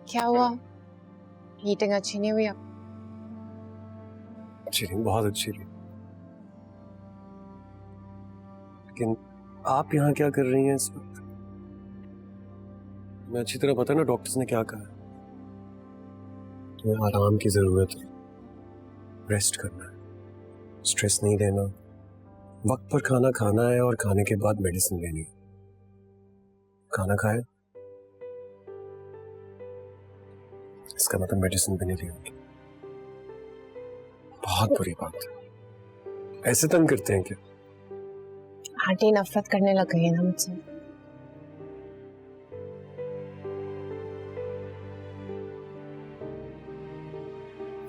क्या हुआ? मीटिंग अच्छी नहीं हुई अब? अच्छी नहीं, बहुत अच्छी नहीं। लेकिन आप यहाँ क्या कर रही हैं इस वक्त? मैं अच्छी तरह पता है ना डॉक्टर्स ने क्या कहा है। तुम्हें आराम की जरूरत है, रेस्ट करना है, स्ट्रेस नहीं लेना, वक्त पर खाना खाना है और खाने के बाद मेडिसिन लेनी है। खाना खाए, इसका मतलब मेडिसिन भी नहीं ली होगी। बहुत बुरी बात है। ऐसे तंग करते हैं क्या? आंटी नफरत करने लग गई है ना मुझसे।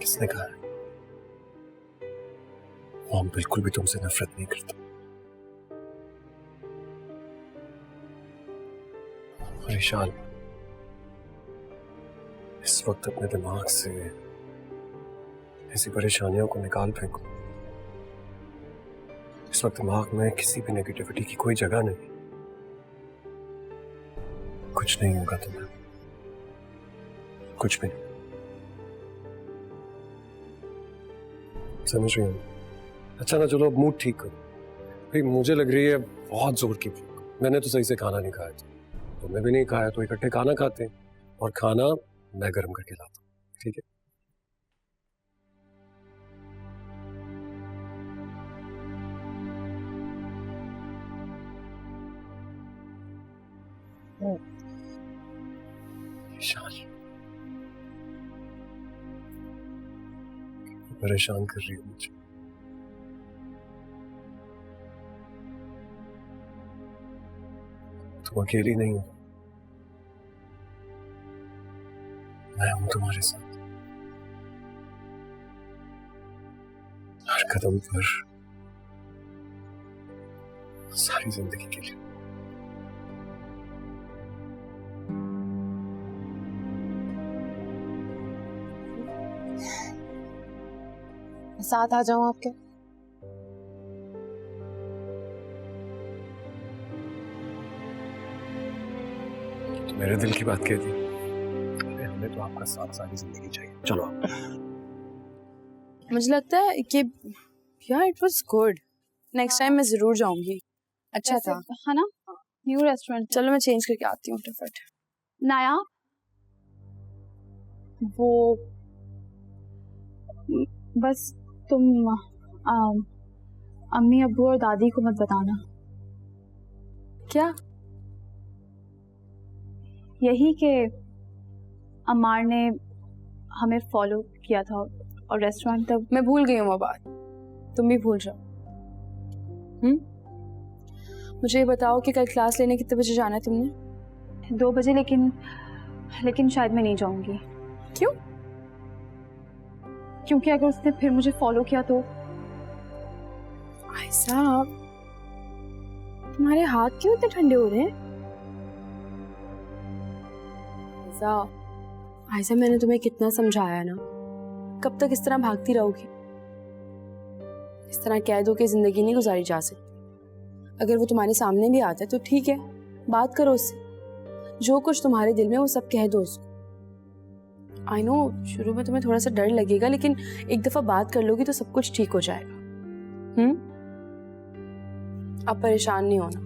किसने कहा है? मॉम बिल्कुल भी तुमसे नफरत नहीं करती। परेशान इस वक्त अपने दिमाग से ऐसी परेशानियों को निकाल फेंको। इस वक्त दिमाग में किसी भी नेगेटिविटी की कोई जगह नहीं। कुछ नहीं होगा तुम्हें, कुछ भी नहीं। समझ रही हूँ। अच्छा ना, चलो अब मूड ठीक करो। भाई मुझे लग रही है बहुत जोर की भूख। मैंने तो सही से खाना नहीं खाया था, तुमने भी नहीं खाया, तो इकट्ठे खाना खाते हैं और खाना मैं गर्म करके लाता हूँ, ठीक है? परेशान कर रही हो मुझे। तुम अकेली नहीं हो, मैं हूं तुम्हारे साथ हर कदम पर, सारी जिंदगी के लिए। साथ आ जाऊं आपके? तो मेरे दिल की बात कह दी। अरे हमें तो आपका साथ सारी जिंदगी चाहिए। चलो मुझे लगता है कि यार it was good. Next time मैं जरूर जाऊंगी। अच्छा था, है ना? New restaurant. चलो मैं चेंज करके आती हूँ फटाफट। नया वो बस तुम अम्मी अब्बू और दादी को मत बताना। क्या? यही कि अम्मार ने हमें फॉलो किया था और रेस्टोरेंट तक। मैं भूल गई हूँ वो बात, तुम भी भूल जाओ। मुझे ये बताओ कि कल क्लास लेने कितने बजे जाना है तुमने? 2 बजे, लेकिन शायद मैं नहीं जाऊंगी। क्यों? क्योंकि अगर उसने फिर मुझे फॉलो किया तो। आयशा, तुम्हारे हाथ क्यों इतने ठंडे हो रहे हैं? आयशा, मैंने तुम्हें कितना समझाया ना, कब तक इस तरह भागती रहोगी? इस तरह कह दो कि जिंदगी नहीं गुजारी जा सकती। अगर वो तुम्हारे सामने भी आता है तो ठीक है, बात करो उससे, जो कुछ तुम्हारे दिल में वो सब कह दो उसको। आई नो शुरू में तुम्हें थोड़ा सा डर लगेगा, लेकिन एक दफा बात कर लोगी तो सब कुछ ठीक हो जाएगा। अब परेशान नहीं होना,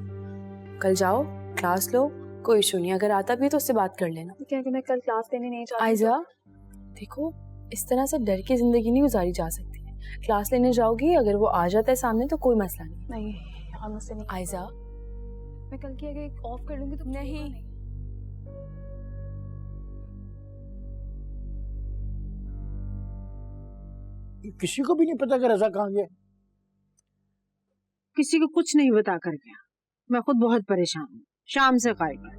कल जाओ क्लास लो, कोई इशू नहीं। अगर आता भी है तो उससे बात कर लेना। क्या कि मैं कल क्लास लेने नहीं चाहती। आयशा देखो, इस तरह से डर के जिंदगी नहीं गुजारी जा सकती है। क्लास लेने जाओगी, अगर वो आ जाता है सामने तो कोई मसला नहीं। यार मुझसे नहीं। आयशा, मैं कल की अगर ऑफ कर लूंगी तो नहीं। किसी को भी नहीं पता कि रजा कहाँ गया। किसी को कुछ नहीं बता कर गया। मैं खुद बहुत परेशान हूँ, शाम से गायब है।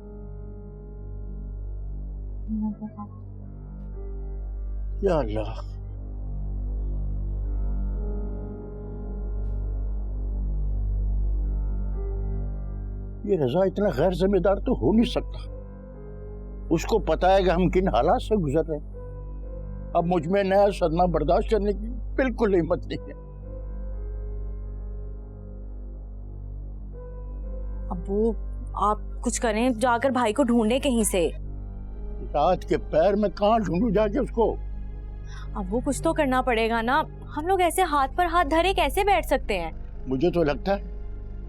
या अल्लाह, ये रजा इतना गैर जिम्मेदार तो हो नहीं सकता। उसको पता है कि हम किन हालात से गुजर रहे हैं। अब मुझ में नया सदमा बर्दाश्त करने की बिल्कुल हिम्मत नहीं है। अब्बू आप कुछ करें, जाकर भाई को ढूंढे कहीं से। रात के पैर में कहाँ ढूंढूं जाके उसको? अब वो कुछ तो करना पड़ेगा ना। हम लोग ऐसे हाथ पर हाथ धरे कैसे बैठ सकते हैं? मुझे तो लगता है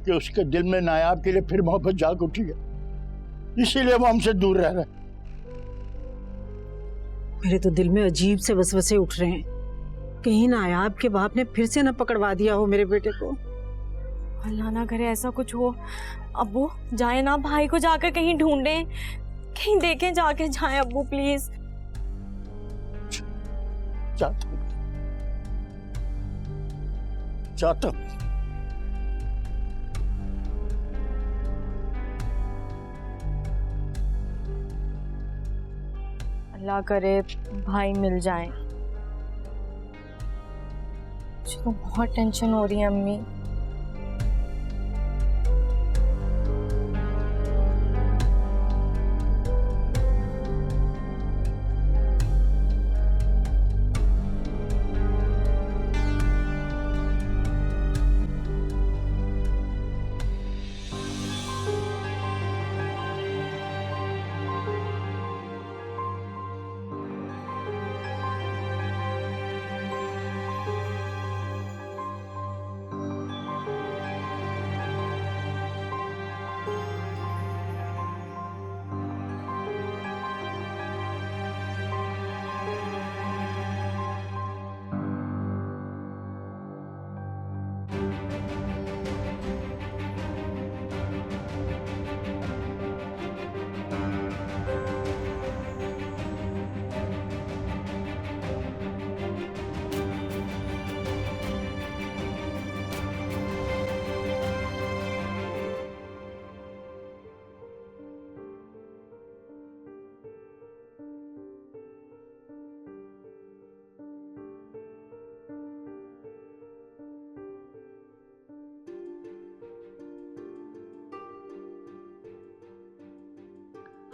कि उसके दिल में नायाब के लिए फिर मोहब्बत जाग उठी है, इसीलिए वो हमसे दूर रह रहा है। मेरे तो दिल में अजीब से वसवसे उठ रहे हैं, कहीं नायाब के बाप ने फिर से न पकड़वा दिया हो मेरे बेटे को। अल्लाह ना करे ऐसा कुछ हो। अब्बू जाए ना, भाई को जाकर कहीं ढूंढें, कहीं देखें जाके जाए अब्बू प्लीज। चाहता हूं अल्लाह करे भाई मिल जाए। मुझे तो बहुत टेंशन हो रही है अम्मी।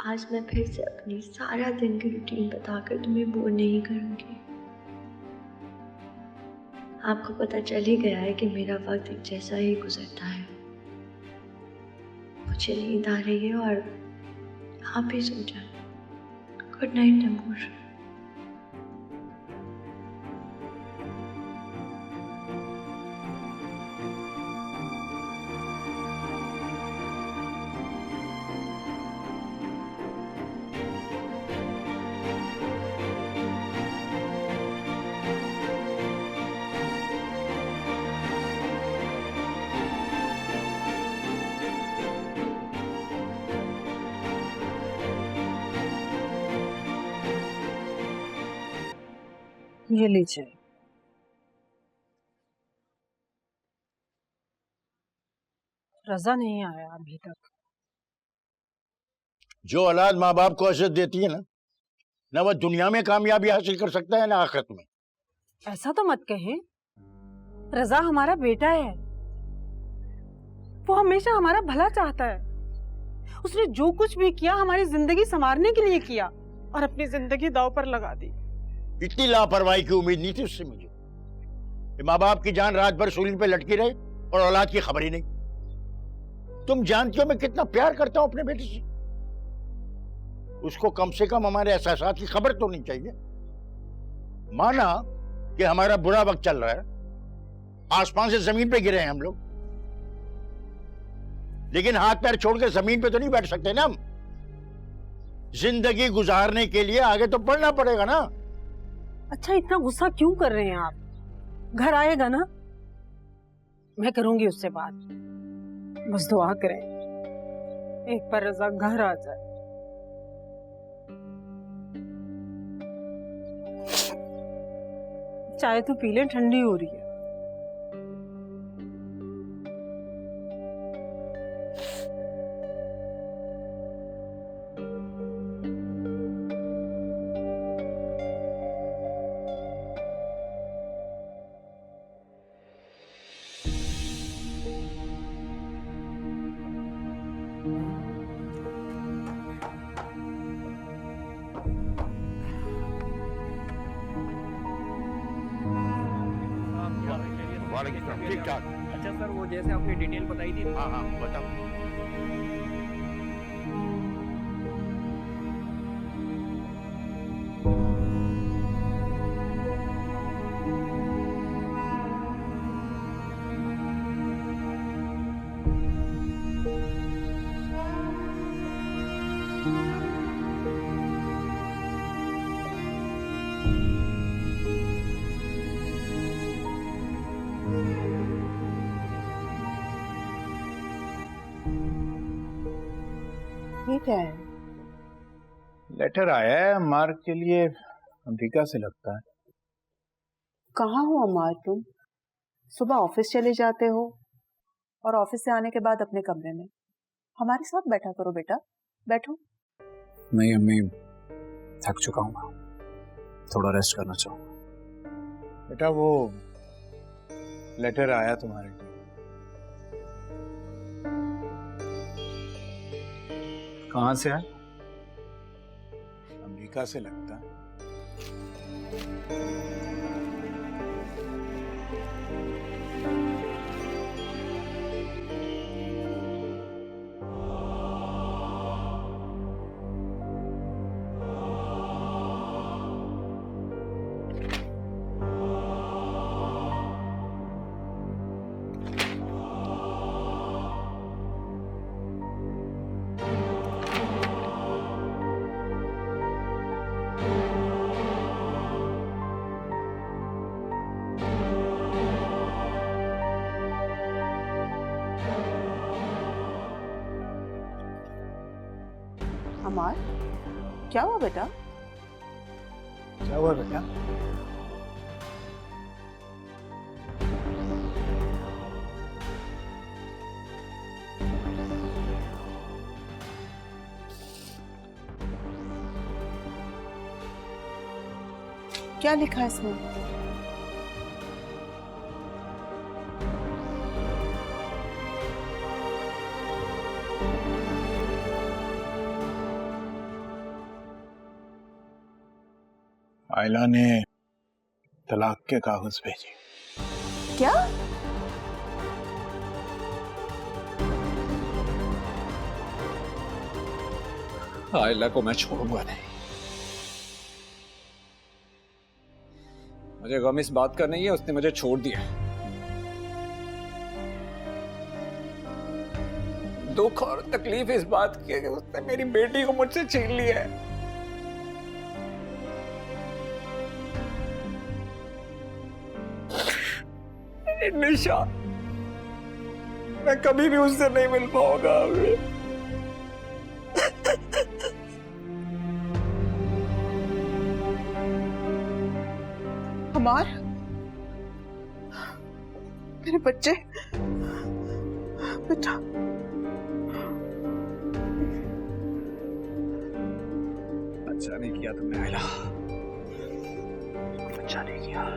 आज मैं फिर से अपनी सारा दिन की रूटीन बताकर तुम्हें बोर नहीं करूंगी। आपको पता चल ही गया है कि मेरा वक्त एक जैसा ही गुजरता है। मुझे नींद आ रही है और आप भी सो जाए। Good night Taimur. ये लीजिए। रजा नहीं आया अभी तक। जो औलाद माँ बाप को अज़त देती है ना वह दुनिया में कामयाबी हासिल कर सकता है ना आखिरत में। ऐसा तो मत कहे, रजा हमारा बेटा है, वो हमेशा हमारा भला चाहता है। उसने जो कुछ भी किया हमारी जिंदगी संवारने के लिए किया और अपनी जिंदगी दांव पर लगा दी। इतनी लापरवाही की उम्मीद नहीं थी उससे मुझे। माँ बाप की जान रात भर सूली पे लटकी रहे और औलाद की खबर ही नहीं। तुम जानती हो मैं कितना प्यार करता हूं अपने बेटे से। उसको कम से कम हमारे एहसासात की खबर तो नहीं चाहिए। माना कि हमारा बुरा वक्त चल रहा है, आसमान से जमीन पे गिरे हैं हम लोग, लेकिन हाथ पैर छोड़ के जमीन पे तो नहीं बैठ सकते ना हम। जिंदगी गुजारने के लिए आगे तो बढ़ना पड़ेगा ना। अच्छा इतना गुस्सा क्यों कर रहे हैं आप? घर आएगा ना, मैं करूंगी उससे बात। बस दुआ करें एक बार रजा घर आ जाए। चाय तो पी ले, ठंडी हो रही है। ठीक ठाक। अच्छा सर, वो जैसे आपने डिटेल बताई थी। हाँ हाँ बताओ। ये क्या है? लेटर आया है मार्क के लिए, अमेरिका से लगता है। कहाँ हो अमार तुम? सुबह ऑफिस चले जाते हो और ऑफिस से आने के बाद अपने कमरे में। हमारे साथ बैठा करो बेटा, बैठो। नहीं अम्मी, थक चुका हूँ, थोड़ा रेस्ट करना चाहूँगा। बेटा वो लेटर आया तुम्हारे लिए। कहाँ से है? अमेरिका से लगता है। अमार, क्या हुआ बेटा? क्या हुआ बेटा? क्या लिखा है इसमें? आयला ने तलाक के कागज भेजे। क्या? आयला को मैं छोड़ूंगा नहीं। मुझे गम इस बात का नहीं है उसने मुझे छोड़ दिया। दुख और तकलीफ इस बात की है कि उसने मेरी बेटी को मुझसे छीन लिया है। निशा, मैं कभी भी उससे नहीं मिल पाऊंगा। अमार, मेरे बच्चे, बेटा। अच्छा नहीं किया तुमने आयला, अच्छा नहीं किया।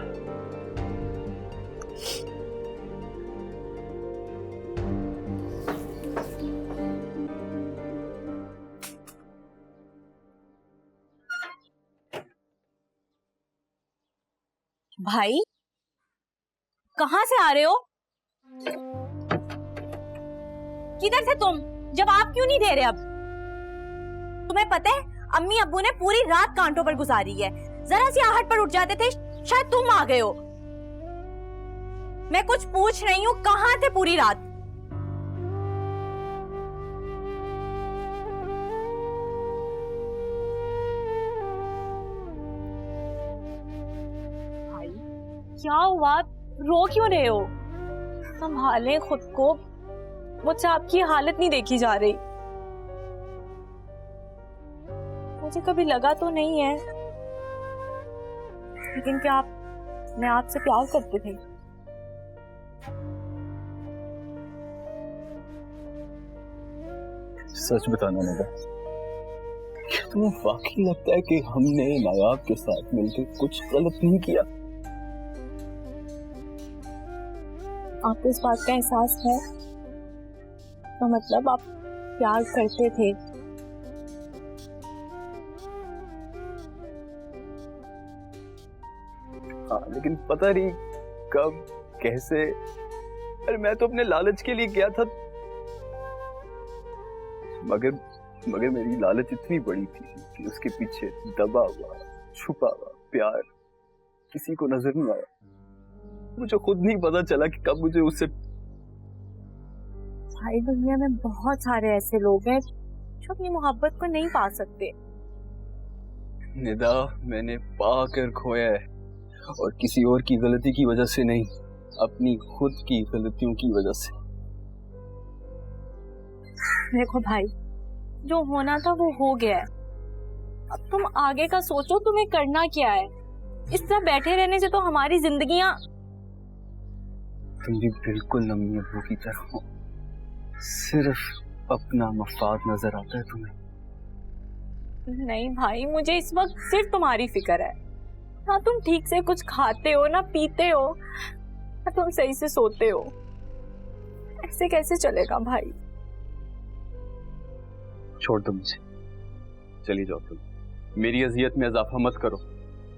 भाई कहाँ से आ रहे हो? किधर थे तुम? जवाब क्यों नहीं दे रहे अब? तुम्हें पता है अम्मी अब्बू ने पूरी रात कांटों पर गुजारी है। जरा सी आहट पर उठ जाते थे, शायद तुम आ गए हो। मैं कुछ पूछ रही हूँ, कहाँ थे पूरी रात? क्या हुआ? रो क्यों रहे हो? संभालें खुद को, मुझसे आपकी हालत नहीं देखी जा रही। मुझे कभी लगा तो नहीं है, लेकिन क्या मैं आपसे प्यार करते थे? सच बताना लगा, तुम्हें वाकई लगता है कि हमने नायाब के साथ मिलकर कुछ गलत नहीं किया? आपको इस बात का एहसास है? तो मतलब आप प्यार करते थे? हाँ, लेकिन पता नहीं कब कैसे। अरे मैं तो अपने लालच के लिए गया था, मगर मेरी लालच इतनी बड़ी थी कि उसके पीछे दबा हुआ छुपा हुआ प्यार किसी को नजर नहीं आया। मुझे खुद नहीं पता चला कि कब मुझे उससे। भाई दुनिया में बहुत सारे ऐसे लोग हैं जो अपनी मोहब्बत को नहीं पा सकते। निदा, मैंने पाकर खोया है, और किसी और की गलती की वजह से नहीं, अपनी खुद की गलतियों की वजह से। देखो भाई, जो होना था वो हो गया है। अब तुम आगे का सोचो, तुम्हें करना क्या है। इस तरह बैठे रहने से तो हमारी जिंदगियां। तुम भी बिल्कुल अम्मी अब्बू की तरह हो, सिर्फ अपना मफाद नजर आता है तुम्हें। नहीं भाई, मुझे इस वक्त सिर्फ तुम्हारी फिक्र है। ना तुम ठीक से कुछ खाते हो, ना पीते हो, ना तुम सही से सोते हो। ऐसे कैसे चलेगा भाई? छोड़ दो मुझे, चली जाओ तुम। मेरी अजियत में इजाफा मत करो।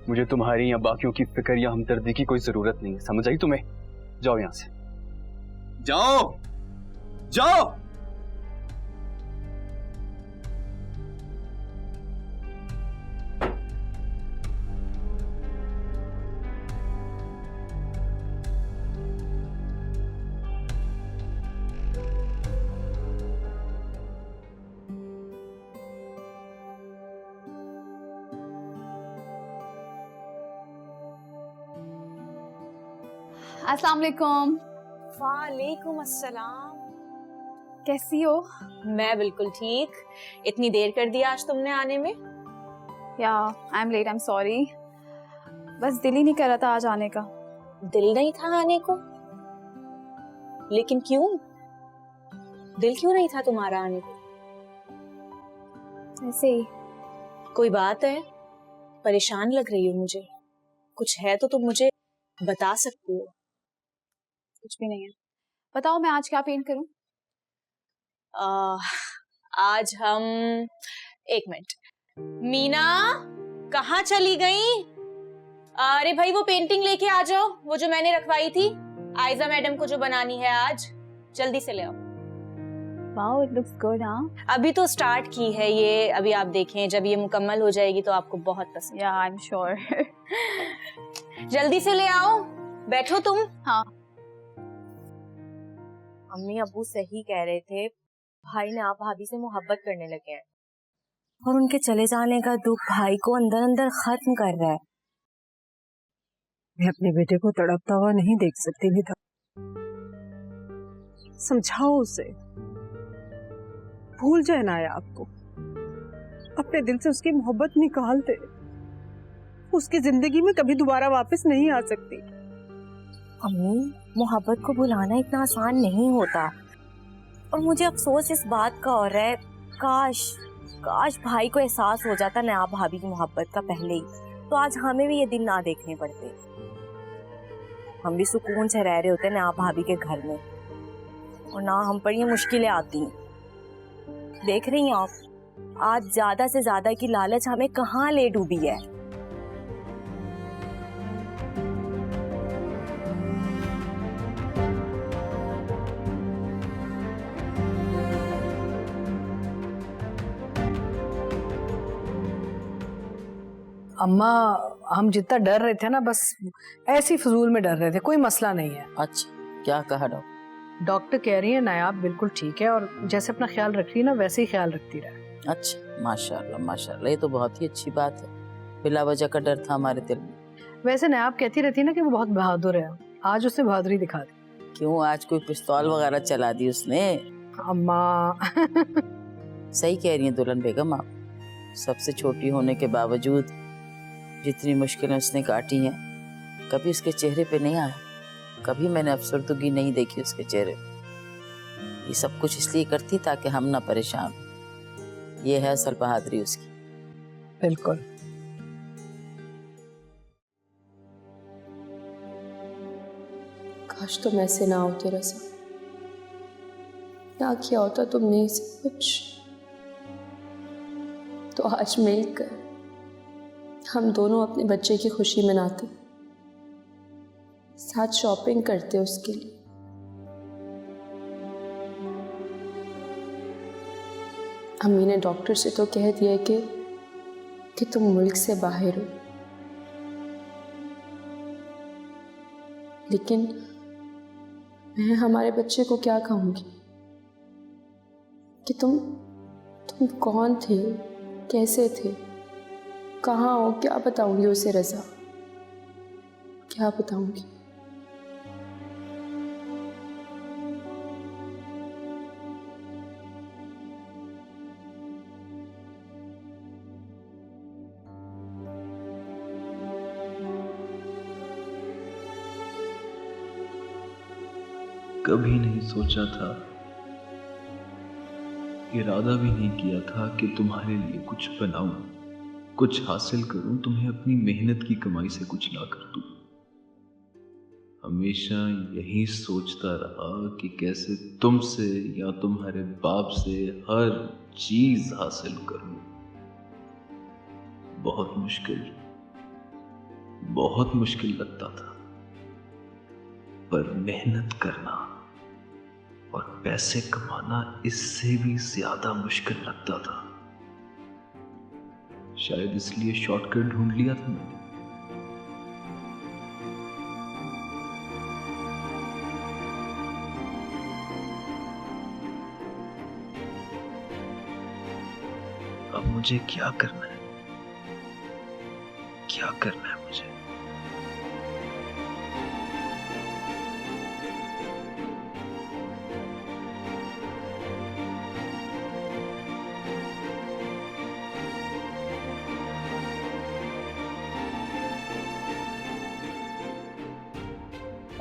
मुझे तुम्हारी या बाकियों की फिक्र या हमदर्दी की कोई जरूरत नहीं है, समझ आई तुम्हें? जाओ यहां से, जाओ जाओ। अस्सलाम वालेकुम। वालेकुम अस्सलाम। कैसी हो? मैं बिल्कुल ठीक। इतनी देर कर दिया आज तुमने आने में? या I am late, I am sorry. बस दिल ही नहीं कर रहा था आज आने का। दिल नहीं था आने को? लेकिन क्यों? दिल क्यों नहीं था तुम्हारा आने को? ऐसे ही। कोई बात है? परेशान लग रही हो मुझे। कुछ है तो तुम मुझे बता सकती हो। कुछ भी नहीं है। बताओ मैं आज क्या पेंट करूं? आज हम, एक मिनट, मीना कहाँ चली गई? अरे भाई वो पेंटिंग लेके आ जाओ, वो जो मैंने रखवाई थी आयजा मैडम को, जो बनानी है आज, जल्दी से ले आओ। Wow, it looks good. हाँ, अभी तो स्टार्ट की है ये, अभी आप देखें, जब ये मुकम्मल हो जाएगी तो आपको बहुत पसंद। या आई एम श्योर। जल्दी से ले आओ, बैठो तुम। हाँ। अम्मी अब्बू सही कह रहे थे, भाई ने आप भाभी से मोहब्बत करने लगे हैं, और उनके चले जाने का दुख भाई को अंदर अंदर खत्म कर रहा है। मैं अपने बेटे को तड़पता हुआ नहीं देख सकती निदा। समझाओ उसे, भूल जाए ना आपको, अपने दिल से उसकी मोहब्बत निकाल दे। उसकी जिंदगी में कभी दोबारा वापस नहीं आ सकती। अम्मी, मोहब्बत को भुलाना इतना आसान नहीं होता, और मुझे अफसोस इस बात का हो रहा है, काश भाई को एहसास हो जाता नया भाभी की मोहब्बत का पहले ही, तो आज हमें भी ये दिन ना देखने पड़ते। हम भी सुकून से रह रहे होते नया भाभी के घर में, और ना हम पर ये मुश्किलें आती। देख रही हैं आप, आज ज्यादा से ज्यादा की लालच हमें कहाँ ले डूबी है। अम्मा, हम जितना डर रहे थे ना, बस ऐसी फजूल में डर रहे थे, कोई मसला नहीं है। अच्छा, क्या कहा डॉक्टर? डॉक्टर कह रही है नायाब बिल्कुल ठीक है, और जैसे अपना ख्याल रख रही है ना, वैसे ही ख्याल रखती रहे। अच्छा, माशाल्लाह माशाल्लाह, ये तो बहुत ही अच्छी बात है। बिला वजह का डर था हमारे दिल में। वैसे नायाब कहती रहती है ना कि वो बहुत बहादुर है, आज उसने बहादुरी दिखा दी। क्यों, आज कोई पिस्तौल वगैरह चला दी उसने? अम्मा। सही कह रही है दुल्हन बेगम आप। सबसे छोटी होने के बावजूद जितनी मुश्किलें उसने काटी हैं, कभी उसके चेहरे पे नहीं आया, कभी मैंने अफसरदगी नहीं देखी उसके चेहरे पे। ये सब कुछ इसलिए करती ताकि हम ना परेशान। ये है असल बहादुरी उसकी। बिल्कुल। काश तुम ऐसे ना होते रज़ा, ना किया होता तुमने ये सब कुछ, तो आज मिलकर हम दोनों अपने बच्चे की खुशी मनाते, साथ शॉपिंग करते उसके लिए। अम्मी ने डॉक्टर से तो कह दिया कि तुम मुल्क से बाहर हो, लेकिन मैं हमारे बच्चे को क्या कहूंगी कि तुम तुम कौन थे, कैसे थे, कहाँ हो, क्या बताऊंगी उसे रज़ा, क्या बताऊंगी? कभी नहीं सोचा था, इरादा भी नहीं किया था कि तुम्हारे लिए कुछ बनाऊं, कुछ हासिल करूं, तुम्हें अपनी मेहनत की कमाई से कुछ ला कर दूं। हमेशा यही सोचता रहा कि कैसे तुमसे या तुम्हारे बाप से हर चीज हासिल करूं। बहुत मुश्किल लगता था, पर मेहनत करना और पैसे कमाना इससे भी ज्यादा मुश्किल लगता था। शायद इसलिए शॉर्टकट ढूंढ लिया था मैंने। अब मुझे क्या करना है, क्या करना है मुझे?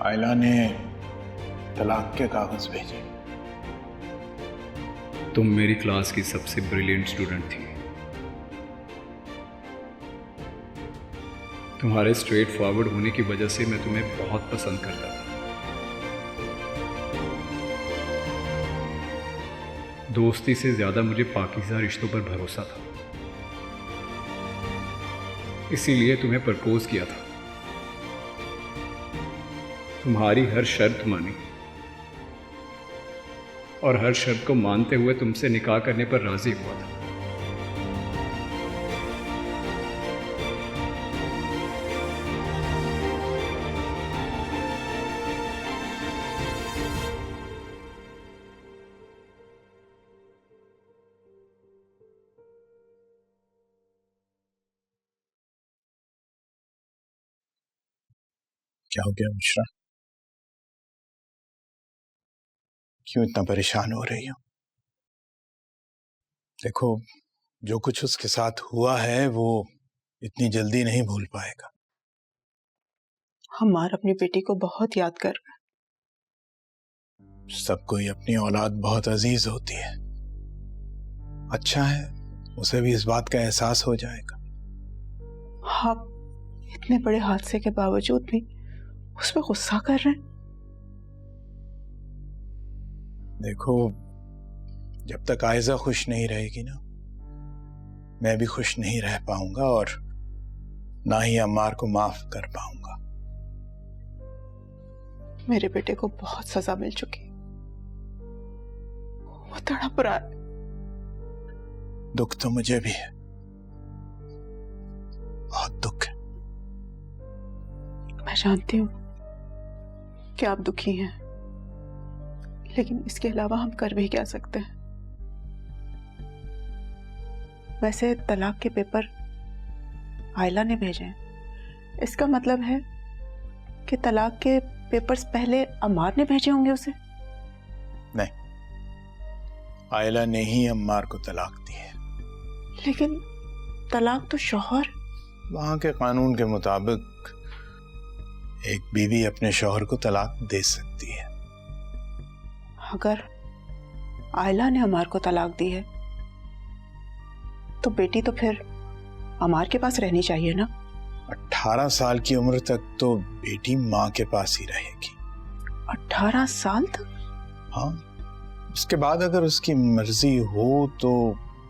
आयला ने तलाक के कागज भेजे। तुम मेरी क्लास की सबसे ब्रिलियंट स्टूडेंट थी। तुम्हारे स्ट्रेट फॉरवर्ड होने की वजह से मैं तुम्हें बहुत पसंद करता था। दोस्ती से ज्यादा मुझे पाकीज़ा रिश्तों पर भरोसा था, इसीलिए तुम्हें प्रपोज किया था। तुम्हारी हर शर्त मानी और हर शर्त को मानते हुए तुमसे निकाह करने पर राजी हुआ था। क्या हो गया मिश्रा? क्यों इतना परेशान हो रही हो? देखो, जो कुछ उसके साथ हुआ है वो इतनी जल्दी नहीं भूल पाएगा। हमार अपनी बेटी को बहुत याद कर रहा है। सबको ही अपनी औलाद बहुत अजीज होती है। अच्छा है, उसे भी इस बात का एहसास हो जाएगा। हाँ, इतने बड़े हादसे के बावजूद भी उस पर गुस्सा कर रहे हैं। देखो, जब तक आयजा खुश नहीं रहेगी ना, मैं भी खुश नहीं रह पाऊंगा और ना ही अम्मार को माफ कर पाऊंगा। मेरे बेटे को बहुत सजा मिल चुकी, वो तड़प रहा है। दुख तो मुझे भी है, बहुत दुख है। मैं जानती हूँ कि आप दुखी हैं, लेकिन इसके अलावा हम कर भी क्या सकते हैं? वैसे तलाक के पेपर आयला ने भेजे हैं, इसका मतलब है कि तलाक के पेपर्स पहले अम्मार ने भेजे होंगे उसे। नहीं, आयला ने ही अम्मार को तलाक दी है। लेकिन तलाक तो शौहर, वहां के कानून के मुताबिक एक बीवी अपने शौहर को तलाक दे सकती है। अगर आयला ने अम्मार को तलाक दी है तो बेटी तो फिर अम्मार के पास रहनी चाहिए ना। 18 साल की उम्र तक तो बेटी माँ के पास ही रहेगी। 18 साल तक? हाँ, उसके बाद अगर उसकी मर्जी हो तो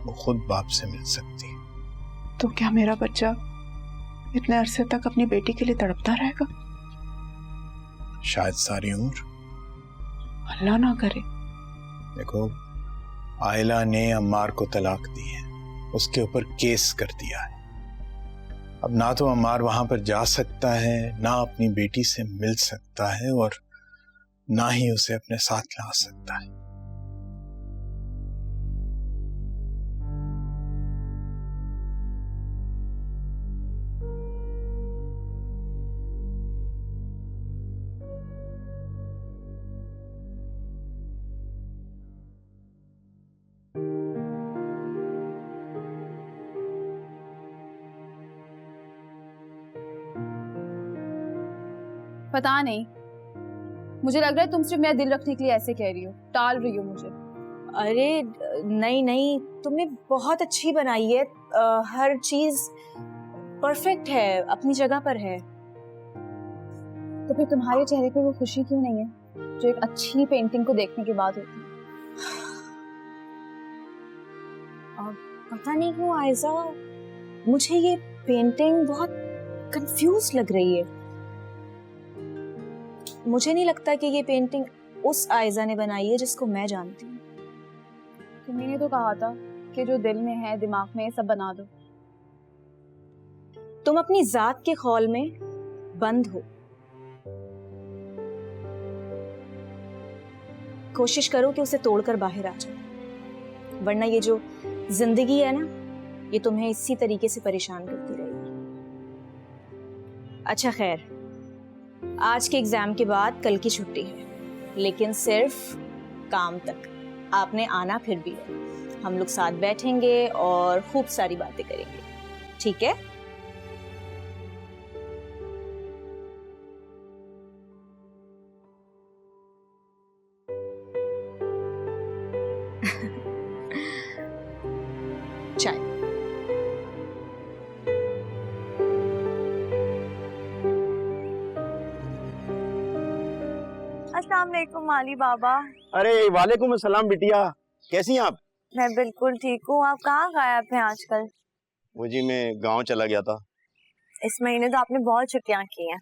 वो खुद बाप से मिल सकती है। तो क्या मेरा बच्चा इतने अरसे तक अपनी बेटी के लिए तड़पता रहेगा? शायद सारी उम्र। अल्लाह ना करे। देखो, आयला ने अम्मार को तलाक दी है, उसके ऊपर केस कर दिया है। अब ना तो अम्मार वहां पर जा सकता है, ना अपनी बेटी से मिल सकता है और ना ही उसे अपने साथ ला सकता है। पता नहीं, मुझे लग रहा है तुम सिर्फ मेरा दिल रखने के लिए ऐसे कह रही हो, टाल रही हो मुझे। अरे नहीं नहीं, तुमने बहुत अच्छी बनाई है, हर चीज परफेक्ट है, अपनी जगह पर है। तो फिर तुम्हारे चेहरे पे वो खुशी क्यों नहीं है जो एक अच्छी पेंटिंग को देखने के बाद होती है? पता नहीं क्यों आयजा, मुझे ये पेंटिंग बहुत कंफ्यूज लग रही है। मुझे नहीं लगता कि ये पेंटिंग उस आयजा ने बनाई है जिसको मैं जानती हूँ। तुम्ही तो कहा था कि जो दिल में है, दिमाग में है, सब बना दो। तुम अपनी जात के खौल में बंद हो। कोशिश करो कि उसे तोड़कर बाहर आ जाओ, वरना ये जो जिंदगी है ना, ये तुम्हें इसी तरीके से परेशान करती रहेगी। अच्छा खैर, आज के एग्जाम के बाद कल की छुट्टी है, लेकिन सिर्फ काम तक। आपने आना फिर भी है, हम लोग साथ बैठेंगे और खूब सारी बातें करेंगे, ठीक है? चाय। अस्सलाम वालेकुम माली बाबा। अरे वालेकुम अस्सलाम बिटिया, कैसी हैं आप? मैं बिल्कुल ठीक हूँ। आप कहाँ गायब हैं आजकल? वो जी मैं गांव चला गया था। इस महीने तो आपने बहुत छुट्टियाँ की हैं।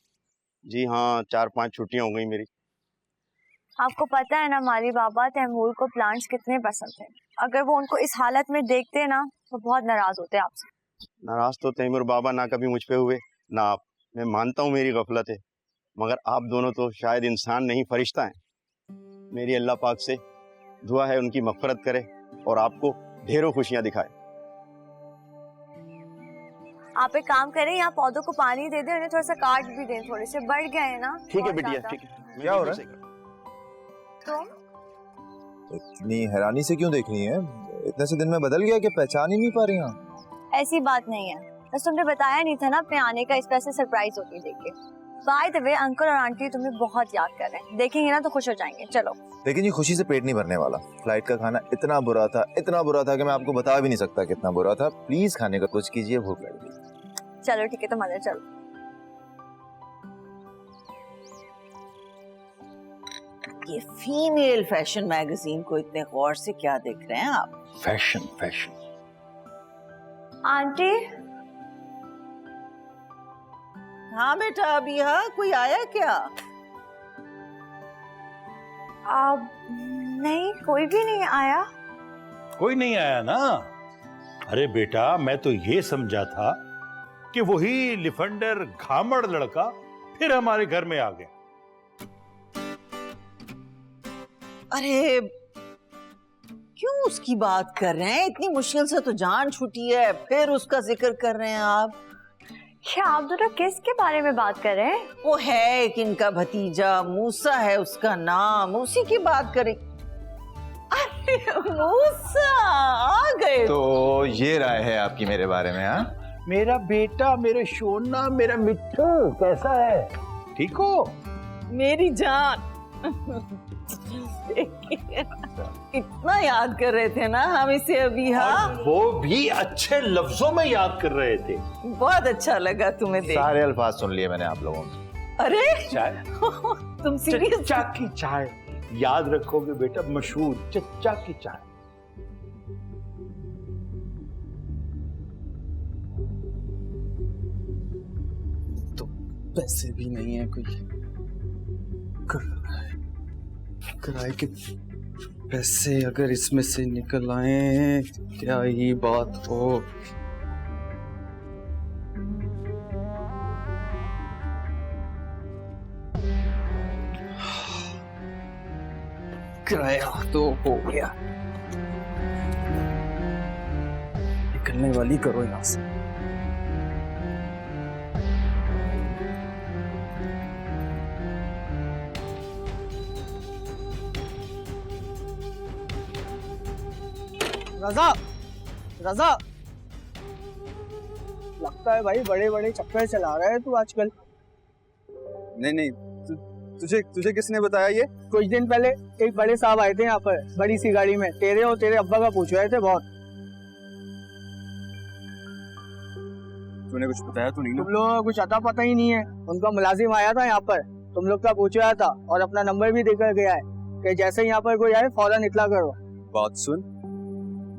जी हाँ, 4-5 छुट्टियां हो गई मेरी। आपको पता है ना माली बाबा, तैमूर को प्लांट्स कितने पसंद थे। अगर वो उनको इस हालत में देखते ना तो बहुत नाराज होते आपसे। नाराज तो तैमूर बाबा ना कभी मुझ पे हुए ना आप। मैं मानता हूँ मेरी गफलत है, मगर आप दोनों तो शायद इंसान नहीं फरिश्ता हैं। मेरी अल्लाह पाक से दुआ है उनकी मग़फ़िरत करे और आपको ढेरों खुशियां दिखाए। आप एक काम करें, यहाँ पौधों को पानी दे दें, उन्हें थोड़ा सा काट भी दें, थोड़े से बढ़ गए हैं ना। ठीक है बिटिया, ठीक है। क्या हो रहा है? तुम इतनी हैरानी से क्यों देख रही हैं? इतने से दिन में बदल गया कि पहचान ही नहीं पा रही हैं? ऐसी बात नहीं है, बस तुमने बताया नहीं था ना अपने आने का, इस वजह से सरप्राइज होती देख के। बाय द वे, अंकल और आंटी तुम्हें बहुत याद कर रहे हैं, देखेंगे ना तो खुश हो जाएंगे। चलो। लेकिन ये खुशी से पेट नहीं भरने वाला। फ्लाइट का खाना इतना बुरा था, इतना बुरा था कि मैं आपको बता भी नहीं सकता कितना बुरा था। प्लीज खाने का कुछ कीजिए, भूख लगी। चलो ठीक है, तो मदर चलो। ये फीमेल फैशन मैगजीन को इतने गौर से क्या देख रहे हैं आप? Fashion fashion. आंटी। हाँ बेटा, अभी हाँ कोई आया क्या? नहीं, कोई भी नहीं आया। कोई नहीं आया ना? अरे बेटा, मैं तो ये समझा था कि वही लिफंडर घामड़ लड़का फिर हमारे घर में आ गया। अरे क्यों उसकी बात कर रहे हैं? इतनी मुश्किल से तो जान छूटी है, फिर उसका जिक्र कर रहे हैं आप। क्या आप दोनों किसके बारे में बात कर रहे हैं? वो है एक इनका भतीजा, मूसा है उसका नाम, उसी की बात करें। अरे मूसा आ गए। तो ये राय है आपकी मेरे बारे में? हाँ, मेरा बेटा, मेरे शोना, मेरा मिट्ठू कैसा है? ठीक हो? मेरी जान। कितना याद कर रहे थे ना हम इसे अभी। हाँ, वो भी अच्छे लफ्जों में याद कर रहे थे। बहुत अच्छा लगा तुम्हें देख। सारे अल्फाज सुन लिए मैंने आप लोगों से। अरे चाय तुम सीरियस? चच्चा की चाय याद रखोगे बेटा, मशहूर चच्चा की चाय। तो पैसे भी नहीं है, कोई किराए के पैसे अगर इसमें से निकल आए क्या ही बात हो। किराया तो हो गया, निकलने वाली करो यहां से। रजा, रजा, लगता है भाई बड़े बड़े चक्कर चला रहा है तू आजकल। नहीं नहीं, तुझे तुझे किसने बताया ये? कुछ दिन पहले एक बड़े साहब आए थे यहाँ पर बड़ी सी गाड़ी में, तेरे और तेरे अब्बा का पूछ रहे थे बहुत। तूने कुछ बताया तो नहीं ना? तुम लोगों को कुछ अता पता ही नहीं है। उनका मुलाजिम आया था यहाँ पर, तुम लोग का पूछ रहा था और अपना नंबर भी देकर गया है कि जैसे यहाँ पर कोई आए फौरन इतला करो। बात सुन,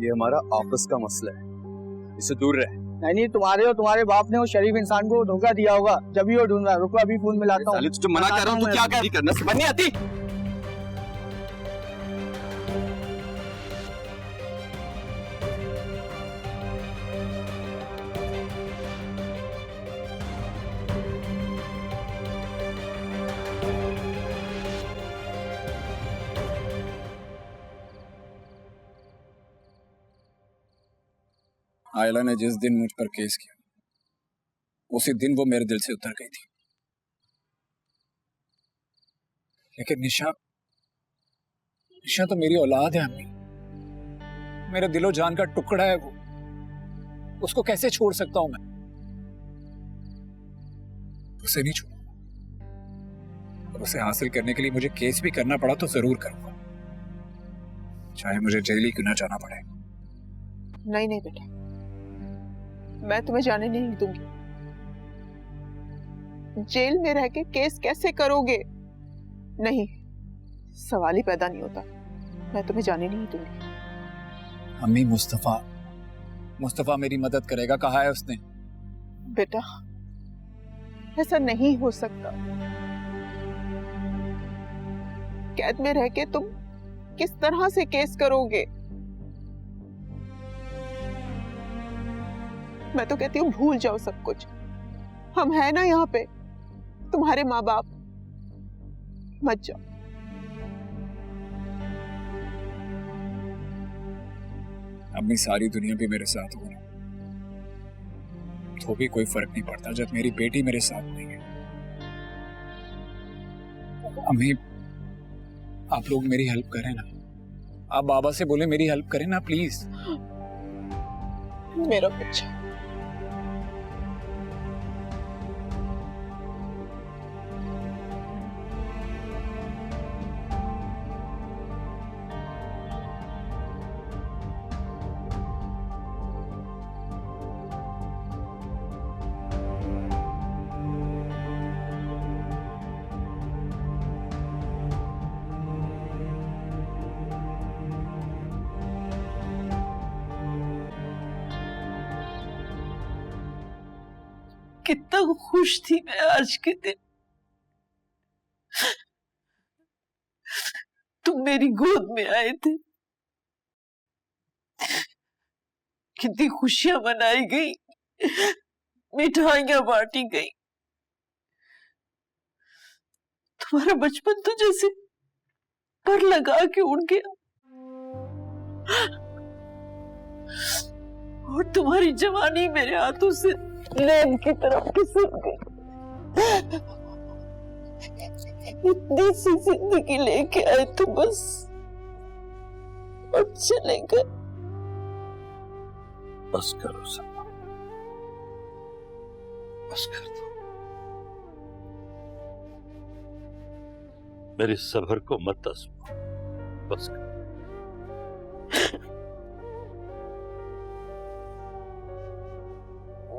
ये हमारा आपस का मसला है, इससे दूर रह। नहीं, तुम्हारे और तुम्हारे बाप ने उस शरीफ इंसान को धोखा दिया होगा, जब ही वो ढूंढ रहा। रुको अभी फोन मिलाता हूँ। तुझे मना कर रहा हूँ, तू क्या कर रही? करना समझ नहीं आती। आयला ने जिस दिन मुझ पर केस किया उसी दिन वो मेरे दिल से उतर गई थी, लेकिन निशा तो मेरी औलाद है अम्मी, मेरे दिलो जान का टुकड़ा है वो, उसको कैसे छोड़ सकता हूं मैं? उसे नहीं छोड़ूंगा और उसे हासिल करने के लिए मुझे केस भी करना पड़ा तो जरूर करूंगा, चाहे मुझे जेल ही क्यों ना जाना पड़े। नहीं नहीं बेटा, मैं तुम्हें जाने नहीं दूंगी। जेल में रह के केस कैसे करोगे? नहीं, सवाल ही पैदा नहीं होता। मैं तुम्हें जाने नहीं दूंगी। अम्मी मुस्तफा मेरी मदद करेगा, कहा है उसने। बेटा ऐसा नहीं हो सकता। कैद में रह के तुम किस तरह से केस करोगे? मैं तो कहती हूँ भूल जाओ सब कुछ। हम हैं ना यहाँ पे, तुम्हारे माँ बाप। मत जाओ। अम्मी सारी दुनिया भी मेरे साथ हो ना, तो भी कोई फर्क नहीं पड़ता जब मेरी बेटी मेरे साथ नहीं है। अम्मी आप लोग मेरी हेल्प करें ना, आप बाबा से बोले मेरी हेल्प करें ना प्लीज। मेरा बच्चा, कितना खुश थी मैं आज के दिन। तुम मेरी गोद में आए थे, कितनी खुशियां मनाई गई, मिठाइयां बांटी गई। तुम्हारा बचपन तो जैसे पर लगा के उड़ गया और तुम्हारी जवानी मेरे हाथों से लैब की तरफ खिसक गई। इतनी सी जिंदगी लेके आए तो बस और चले गए। बस करो सपना, बस कर दो। मेरे सब्र को मत आजमाओ, बस कर।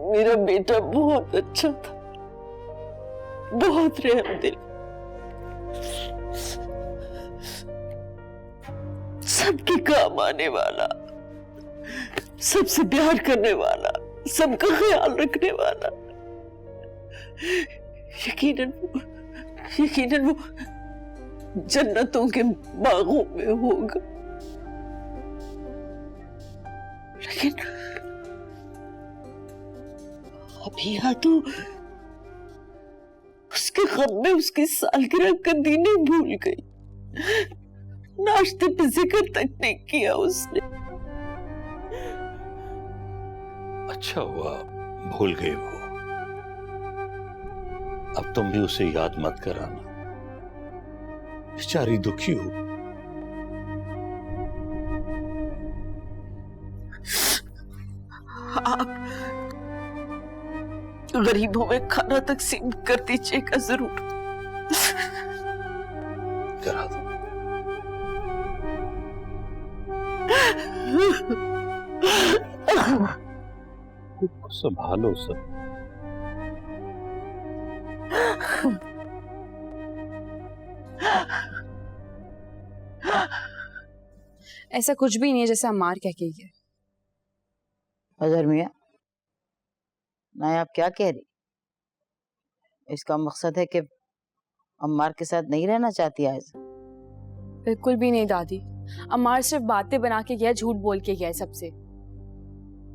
मेरा बेटा बहुत अच्छा था, बहुत रहमदिल, सबके काम आने वाला, सबसे प्यार करने वाला, सबका ख्याल रखने वाला। यकीनन वो जन्नतों के बागों में होगा। लेकिन अभी यहाँ तो उसके गम में उसकी सालगिरह का दिन ही भूल गई। नाश्ते पे जिक्र तक नहीं किया उसने। अच्छा हुआ भूल गई वो। अब तुम भी उसे याद मत कराना, बेचारी दुखी हो। आप गरीबों में खाना तकसीम कर दीजिएगा जरूर। करा दूं। संभालो सब। ऐसा कुछ भी नहीं है जैसे अम्मार कह के गए। अजहर मियाँ, नाया आप क्या कह रही? इसका मकसद है कि अम्मार के साथ नहीं रहना चाहती आयजा? बिल्कुल भी नहीं दादी, अम्मार सिर्फ बातें बना के गया, झूठ बोल के गया सबसे।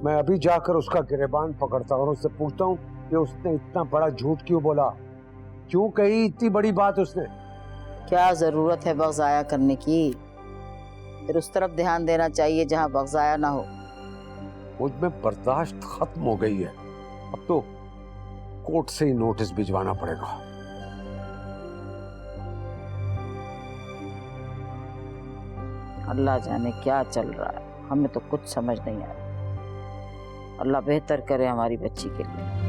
मैं अभी जाकर उसका गिरेबान पकड़ता और उससे पूछता हूँ कि उसने इतना बड़ा झूठ क्यों बोला, क्यों कही इतनी बड़ी बात उसने। क्या जरूरत है वक्त जाया करने की? फिर उस तरफ ध्यान देना चाहिए जहाँ वक्त जाया ना हो। मुझ में बर्दाश्त खत्म हो गई है, अब तो कोर्ट से ही नोटिस भिजवाना पड़ेगा। अल्लाह जाने क्या चल रहा है, हमें तो कुछ समझ नहीं आ रहा। अल्लाह बेहतर करे हमारी बच्ची के लिए।